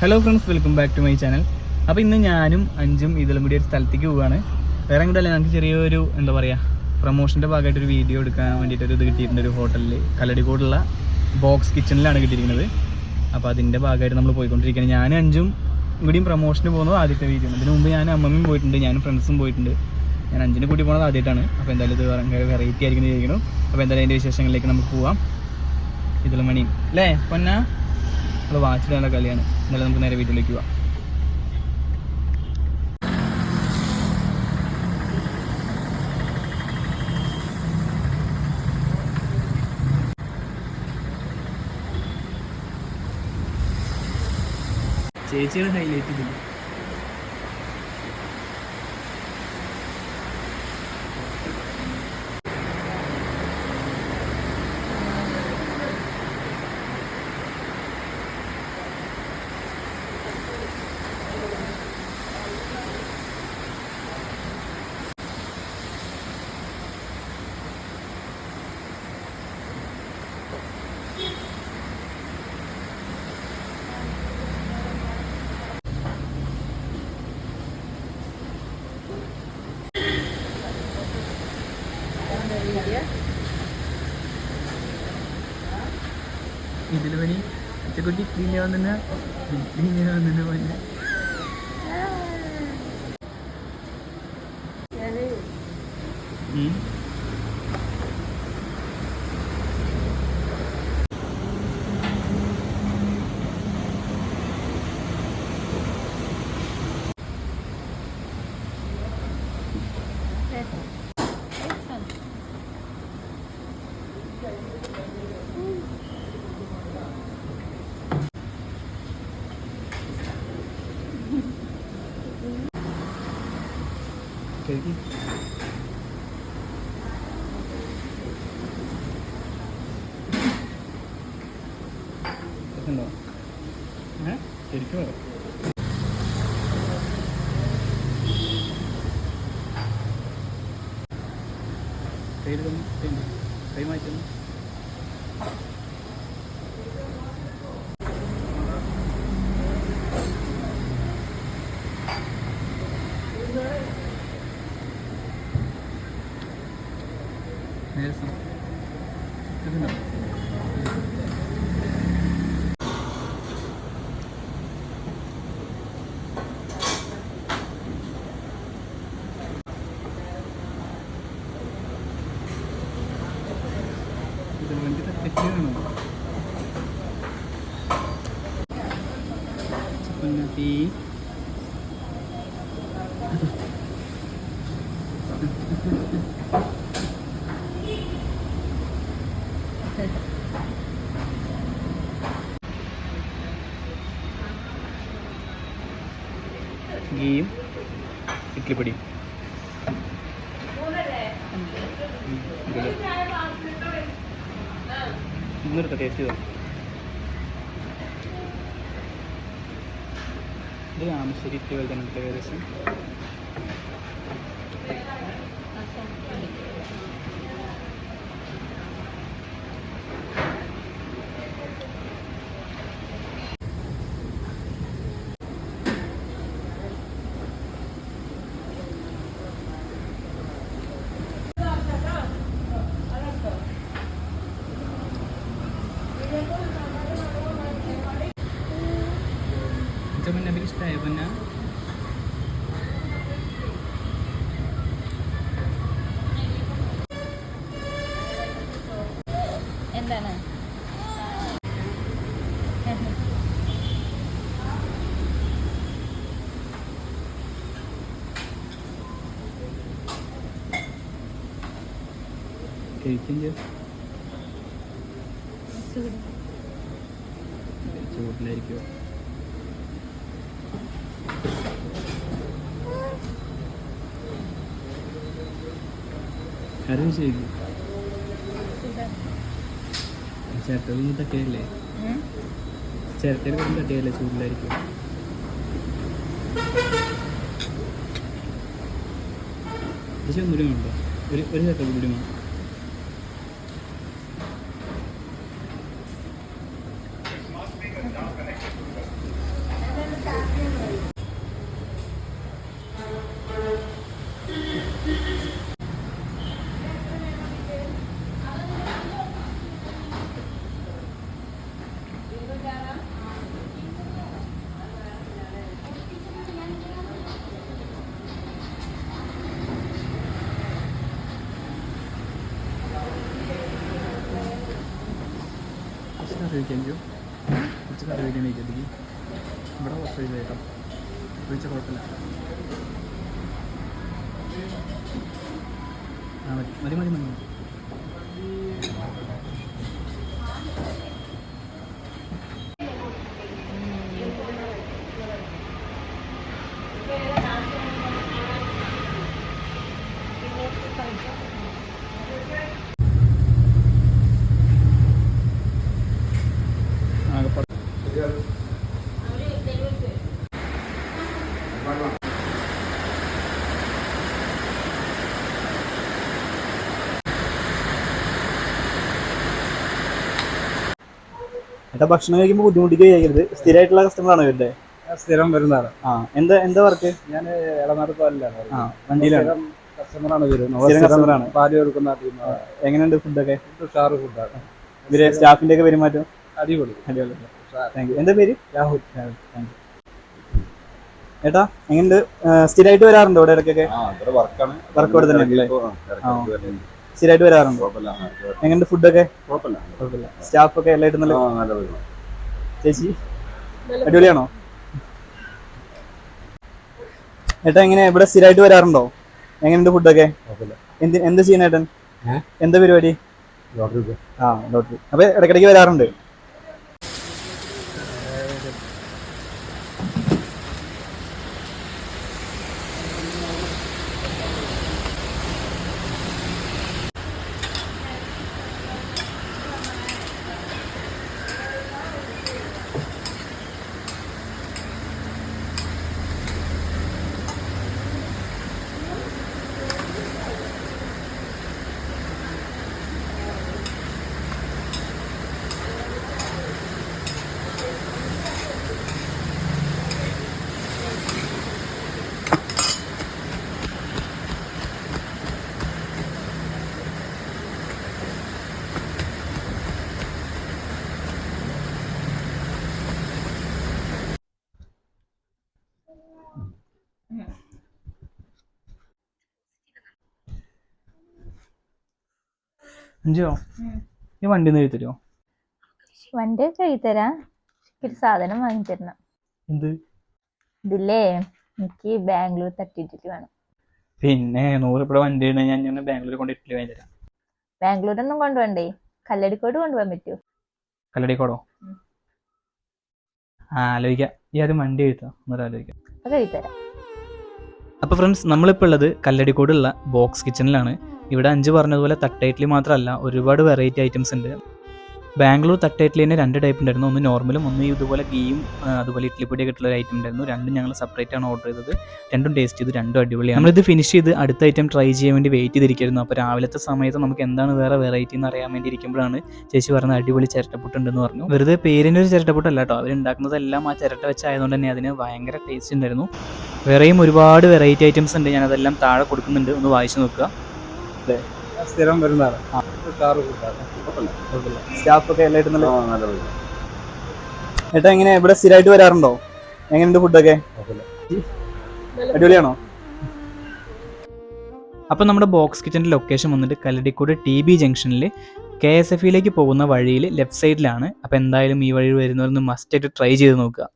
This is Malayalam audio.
Hello friends, welcome back to my channel. അപ്പോൾ ഇന്ന് ഞാനും അഞ്ചും ഇതിലും കൂടി ഒരു സ്ഥലത്തേക്ക് പോവുകയാണ്. വേറെ കൂടല്ലേ, നമുക്ക് ചെറിയൊരു എന്താ പറയുക പ്രൊമോഷൻ്റെ ഭാഗമായിട്ടൊരു വീഡിയോ എടുക്കാൻ വേണ്ടിയിട്ടൊരു ഇത് കിട്ടിയിട്ടുണ്ട്. ഒരു ഹോട്ടലിൽ കല്ലടിക്കോടുള്ള ബോക്സ് കിച്ചണിലാണ് കിട്ടിയിരിക്കുന്നത്. അപ്പോൾ അതിൻ്റെ ഭാഗമായിട്ട് നമ്മൾ പോയിക്കൊണ്ടിരിക്കുകയാണ്. ഞാനും അഞ്ചും ഇവിടെയും പ്രൊമോഷന് പോകുന്നത് ആദ്യത്തെ വീഡിയോ ആണ്. ഇതിന് മുമ്പ് ഞാൻ അമ്മമ്മയും പോയിട്ടുണ്ട്, ഞാനും ഫ്രണ്ട്സും പോയിട്ടുണ്ട്. ഞാൻ അഞ്ചിനെ കൂട്ടി പോകുന്നത് ആദ്യമായിട്ടാണ്. അപ്പോൾ എന്തായാലും ഇത് ഭയങ്കര വെറൈറ്റി ആയിരിക്കും വിചാരിക്കുന്നു. അപ്പോൾ എന്തായാലും അതിൻ്റെ വിശേഷങ്ങളിലേക്ക് നമുക്ക് പോവാം. ഇതിലും മണി അല്ലേ പൊന്ന നമ്മൾ വാച്ചിടാനുള്ള കളിയാണ്. എന്നാലും നമുക്ക് നേരെ വീട്ടിലേക്ക് പോവാം. ചേച്ചിയാണ് ഹൈലൈറ്റ് ഇതിൽ. ഇതിൽ പണി ഉച്ചക്കുട്ടി ക്ലീൻ ആവുന്ന പോലെ ശരിക്കും ഉണ്ടോ? ശരിക്കും പറയാം. കൈ മാറ്റുന്നു. ഇതുണ്ടോ? ചപ്പാത്തി ഗീയും ഇഡ്ലിപ്പൊടിയും. ഇന്നെടുത്ത ടേസ്റ്റ് ചെയ്തോ. ഇത് ആമശ്ശേരി ഇഡ്ലി പോലെ തന്നെ ഏകദേശം. പിന്നെ എനിക്ക് ഇഷ്ടമായ പിന്നെ എന്താണ് കഴിക്കും ചൂടിലായിരിക്കുമോ? കറി ശരി ചിരട്ടൊന്നും തട്ടിയല്ലേ? ചിരട്ടയിൽ കൊണ്ടും തട്ടിയല്ലേ? ചൂടിലായിരിക്കും. പക്ഷെ ഒന്നുകൂടി വേണ്ടോ? ഒരു ചിരട്ട കൂടി വേണം. കഴിക്കാൻ കുറച്ച് കറി കഴിക്കാൻ കഴിക്കത്തേക്ക് ഇവിടെ കുറച്ച് കഴിക്കാം കേട്ടോ കഴിച്ചാൽ കുഴപ്പമില്ല. ആ മതി മതി മതി മതി. ഏട്ടാ ഭക്ഷണം കഴിക്കുമ്പോൾ ബുദ്ധിമുട്ടിക്ക് കഴിക്കരുത്. സ്ഥിരമായിട്ടുള്ള കസ്റ്റമറാണോ ഇവരുടെ? സ്ഥിരം വരുന്നതാണ്. ആ എന്താ വർക്ക്? ഞാൻ ഇളനാട് പാലിലാണ്. ആ വണ്ടിയിലാണ്. കസ്റ്റമറാണ് സ്ഥിരം കസ്റ്റമറാണ്. പാല് കൊടുക്കുന്ന ടീമാണ്. എങ്ങനെയുണ്ട് ഫുഡൊക്കെ? ഉഷാറ് ഫുഡാണ്. ഇവര് സ്റ്റാഫിന്റെ ഒക്കെ പെരുമാറ്റം അടിപൊളി. Thank you. എന്താ പേര്? രാഹുൽ. Thank you. ഏട്ടാ എങ്ങനെയുണ്ട്? സ്ഥിരമായിട്ട് വരാറുണ്ടോ ഇവിടെ ഇടയ്ക്കൊക്കെ? വർക്ക് ഇവിടെ തന്നെ അല്ലേ? സ്ഥിരമായിട്ട് വരാറുണ്ടോ? എങ്ങനെയുണ്ട് ഫുഡൊക്കെ? കുഴപ്പമില്ല. സ്റ്റാഫൊക്കെ എല്ലായിട്ടും നല്ല? ചേച്ചി അടിപൊളിയാണോ? ഏട്ടാ എങ്ങനെ ഇവിടെ സ്ഥിരമായിട്ട് വരാറുണ്ടോ? എങ്ങനെയുണ്ട് ഫുഡൊക്കെ? എന്താ ചെയ്യുന്ന ഏട്ടൻ? എന്താ പരിപാടി? ആ ലോട്ടറി. അപ്പൊ ഇടയ്ക്കിടയ്ക്ക് വരാറുണ്ട്? അഞ്ചോ ഈ വണ്ടി ഒന്ന് എഴുതരുമോ? വണ്ടി കഴിത്തരാം. ഒരു സാധനം വാങ്ങിത്തരണം. എന്ത്? ഇതില്ലേ എനിക്ക് ബാംഗ്ലൂർ തട്ടിയിട്ടിട്ട് വേണം. പിന്നെ 100 രൂപ വണ്ടി ഞാൻ ബാംഗ്ലൂർ കൊണ്ട് ഇട്ടിട്ട് വാങ്ങിത്തരാം. ബാംഗ്ലൂരൊന്നും കൊണ്ടുപോകണ്ടേ, കല്ലടിക്കോട് കൊണ്ടുപോകാൻ പറ്റുമോ? കല്ലടിക്കോടോ? ആലോചിക്കാം. ഈ ആദ്യം വണ്ടി എഴുതാം, ഒന്നൊരു ആലോചിക്കാം. അത് കഴിത്തരാം. അപ്പോൾ ഫ്രണ്ട്സ്, നമ്മളിപ്പോൾ ഉള്ളത് കല്ലടിക്കോടുള്ള ബോക്സ് കിച്ചണിലാണ്. ഇവിടെ 5 പറഞ്ഞതുപോലെ തട്ട ഇഡ്ഡലി മാത്രമല്ല, ഒരുപാട് വെറൈറ്റി ഐറ്റംസ് ഉണ്ട്. ബാംഗ്ലൂർ തട്ട ഇഡ്ഡലി തന്നെ 2 ടൈപ്പ് ഉണ്ടായിരുന്നു. ഒന്ന് നോർമലും ഒന്ന് ഇതുപോലെ ഗീയും അതുപോലെ ഇഡ്ഡലി പൊടിയൊക്കെ ഇട്ടുള്ള ഐറ്റം ഉണ്ടായിരുന്നു. രണ്ടും ഞങ്ങൾ സെപ്പറേറ്റ് ആണ് ഓർഡർ ചെയ്തത്. രണ്ടും ടേസ്റ്റ് ചെയ്ത് രണ്ടും അടിപൊളിയാണ്. നമ്മളിത് ഫിനിഷ് ചെയ്ത് അടുത്ത ഐറ്റം ട്രൈ ചെയ്യാൻ വേണ്ടി വെയിറ്റ് ചെയ്തിരിക്കുന്നു. അപ്പോൾ രാവിലത്തെ സമയത്ത് നമുക്ക് എന്താണ് വേറെ വെറൈറ്റി എന്ന് അറിയാൻ വേണ്ടി ഇരിക്കുമ്പോഴാണ് ചേച്ചി പറഞ്ഞത് അടിപൊളി ചിരട്ടപ്പുട്ടുണ്ടെന്ന് പറഞ്ഞു. വെറുതെ പേരിൻ്റെ ഒരു ചിരട്ടപ്പുട്ടല്ല കേട്ടോ, അവരുണ്ടാക്കുന്നതെല്ലാം ആ ചിരട്ട വെച്ചായതുകൊണ്ട് തന്നെ അതിന് ഭയങ്കര ടേസ്റ്റ് ഉണ്ടായിരുന്നു. വേറെയും ഒരുപാട് വെറൈറ്റി ഐറ്റംസ് ഉണ്ട്, ഞാനതെല്ലാം താഴെ കൊടുക്കുന്നുണ്ട്, ഒന്ന് വായിച്ചു നോക്കുക. സ്ഥിരം വരുന്നതാണ്. സ്റ്റാഫൊക്കെ എല്ലായിട്ടും ഏട്ടാ എങ്ങനെ ഇവിടെ സ്ഥിരമായിട്ട് വരാറുണ്ടോ? എങ്ങനെയുണ്ട് ഫുഡൊക്കെ? അടിപൊളിയാണോ? അപ്പം നമ്മുടെ ബോക്സ് കിച്ചൻ്റെ ലൊക്കേഷൻ വന്നിട്ട് കല്ലടിക്കോട് TB ജംഗ്ഷനിൽ KSFയിലേക്ക് പോകുന്ന വഴിയിൽ ലെഫ്റ്റ് സൈഡിലാണ്. അപ്പോൾ എന്തായാലും ഈ വഴി വരുന്നവരൊന്ന് മസ്റ്റ് ആയിട്ട് ട്രൈ ചെയ്ത് നോക്കുക.